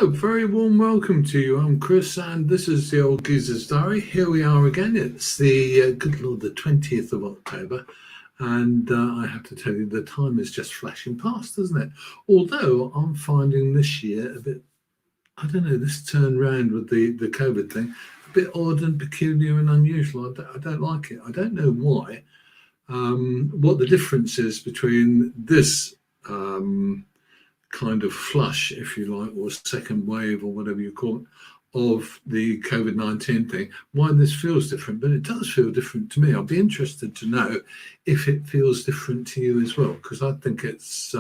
Hello, very warm welcome to you. I'm Chris, and this is the Old Geezer's Diary. Here we are again. It's the good Lord, the 20th of October, and I have to tell you, the time is just flashing past, isn't it? Although I'm finding this year a bit, I don't know, this turn round with the COVID thing, a bit odd and peculiar and unusual. I don't like it. I don't know why. What the difference is between this. Kind of flush, if you like, or second wave, or whatever you call it, of the COVID-19 thing, why this feels different, but it does feel different to me. I'll be interested to know if it feels different to you as well, because I think it's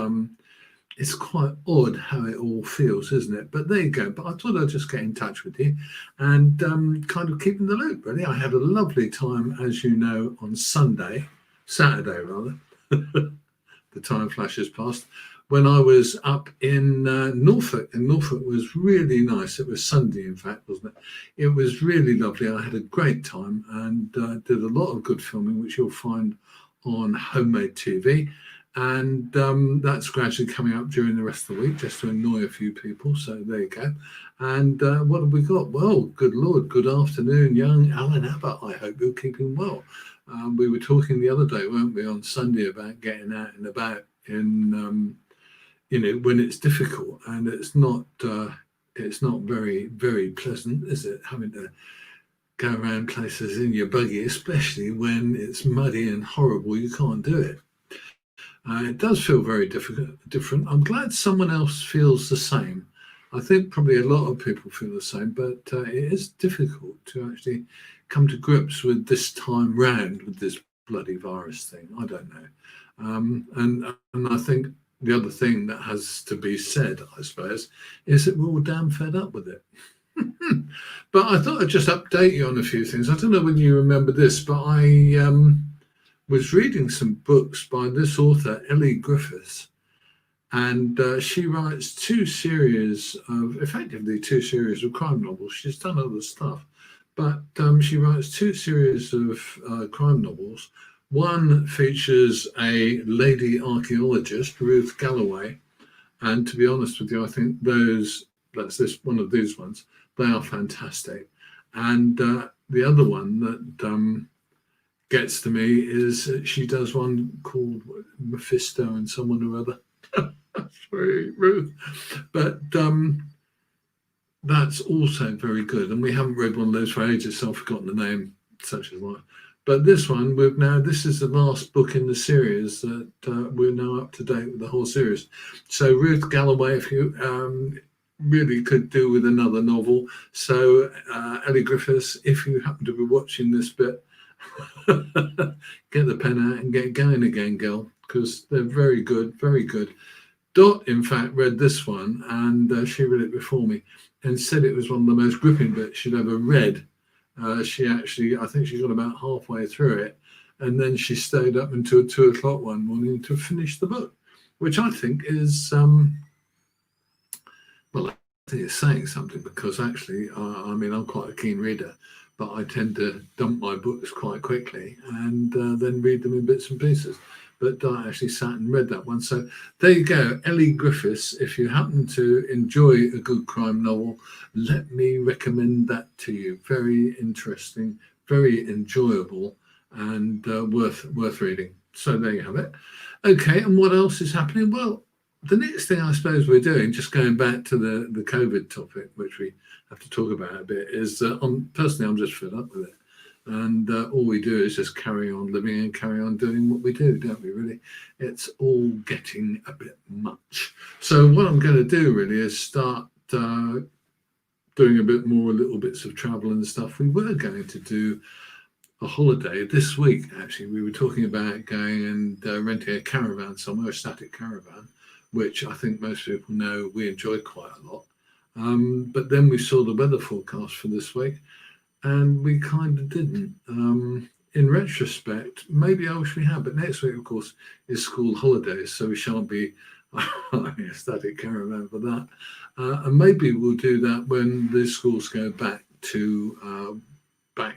quite odd how it all feels, isn't it? But there you go. But I thought I'd just get in touch with you and kind of keep in the loop, really. I had a lovely time, as you know, on Saturday rather. The time flashes past. When I was up in Norfolk, and Norfolk was really nice. It was Sunday, in fact, wasn't it? It was really lovely. I had a great time and did a lot of good filming, which you'll find on Homemade TV. And that's gradually coming up during the rest of the week, just to annoy a few people. So there you go. And what have we got? Well, good Lord, good afternoon, young Alan Abbott. I hope you're keeping well. We were talking the other day, weren't we, on Sunday about getting out and about in... when it's difficult, and it's not very, very pleasant, is it, having to go around places in your buggy, especially when it's muddy and horrible. You can't do it. It does feel very different. I'm glad someone else feels the same. I think probably a lot of people feel the same, but it is difficult to actually come to grips with this time round with this bloody virus thing. I don't know. And I think the other thing that has to be said, I suppose, is that we're all damn fed up with it. But I thought I'd just update you on a few things. I don't know whether you remember this, but I was reading some books by this author, Elly Griffiths, and she writes two series of crime novels. She's done other stuff, but she writes two series of crime novels. One features a lady archaeologist, Ruth Galloway, and to be honest with you, I think one of these ones, they are fantastic. And the other one that gets to me is she does one called Mephisto and someone or other. Sorry, Ruth. But that's also very good. And we haven't read one of those for ages, so I've forgotten the name, such as that. But this one, this is the last book in the series that we're now up to date with the whole series. So Ruth Galloway, if you really could do with another novel. So Elly Griffiths, if you happen to be watching this bit, get the pen out and get going again, girl, because they're very good, very good. Dot, in fact, read this one, and she read it before me and said it was one of the most gripping bits she'd ever read. I think she got about halfway through it, and then she stayed up until 2:00 one morning to finish the book, which I think is, I think it's saying something, because actually, I'm quite a keen reader, but I tend to dump my books quite quickly and then read them in bits and pieces. But I actually sat and read that one. So there you go, Elly Griffiths. If you happen to enjoy a good crime novel, let me recommend that to you. Very interesting, very enjoyable, and worth reading. So there you have it. Okay, and what else is happening? Well, the next thing I suppose we're doing, just going back to the COVID topic, which we have to talk about a bit, is personally, I'm just fed up with it. And all we do is just carry on living and carry on doing what we do, don't we, really? It's all getting a bit much. So what I'm going to do, really, is start doing a bit more little bits of travel and stuff. We were going to do a holiday this week, actually. We were talking about going and renting a caravan somewhere, a static caravan, which I think most people know we enjoy quite a lot. But then we saw the weather forecast for this week, and we kind of didn't. In retrospect, maybe I wish we had, but next week, of course, is school holidays, so we shan't be having a static caravan for that. And maybe we'll do that when the schools go back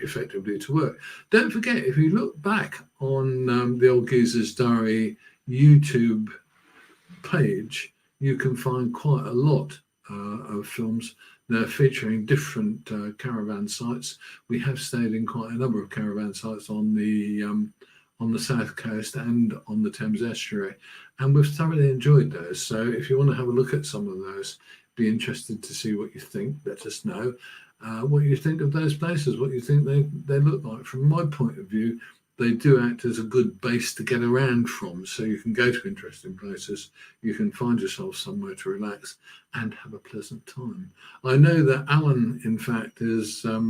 effectively to work. Don't forget, if you look back on the Old Geezer's Diary YouTube page, you can find quite a lot of films. They're featuring different caravan sites. We have stayed in quite a number of caravan sites on the south coast and on the Thames estuary, and we've thoroughly enjoyed those. So if you want to have a look at some of those, be interested to see what you think. Let us know what you think of those places, what you think they look like. From my point of view, they do act as a good base to get around from, so you can go to interesting places, you can find yourself somewhere to relax and have a pleasant time. I know that Alan, in fact, is a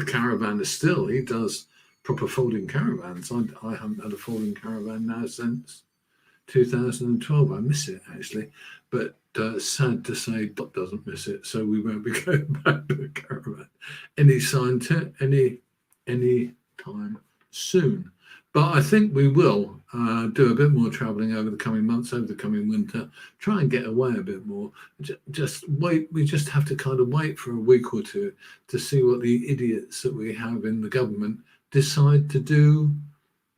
caravanner still. He does proper folding caravans. I haven't had a folding caravan now since 2012. I miss it, actually, but sad to say Dot doesn't miss it, so we won't be going back to a caravan any time soon. But I think we will do a bit more travelling over the coming months, over the coming winter, try and get away a bit more. Just wait. We just have to kind of wait for a week or two to see what the idiots that we have in the government decide to do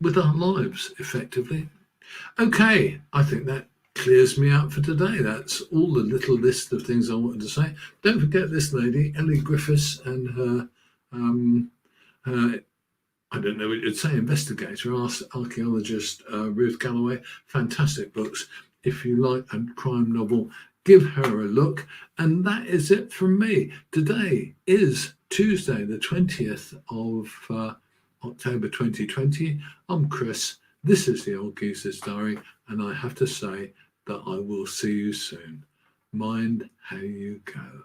with our lives, effectively. Okay, I think that clears me out for today. That's all the little list of things I wanted to say. Don't forget this lady, Elly Griffiths, and her I don't know what you'd say, investigator, archaeologist Ruth Galloway. Fantastic books. If you like a crime novel, give her a look. And that is it from me. Today is Tuesday, the 20th of October 2020. I'm Chris. This is the Old Geezer's Diary, and I have to say that I will see you soon. Mind how you go.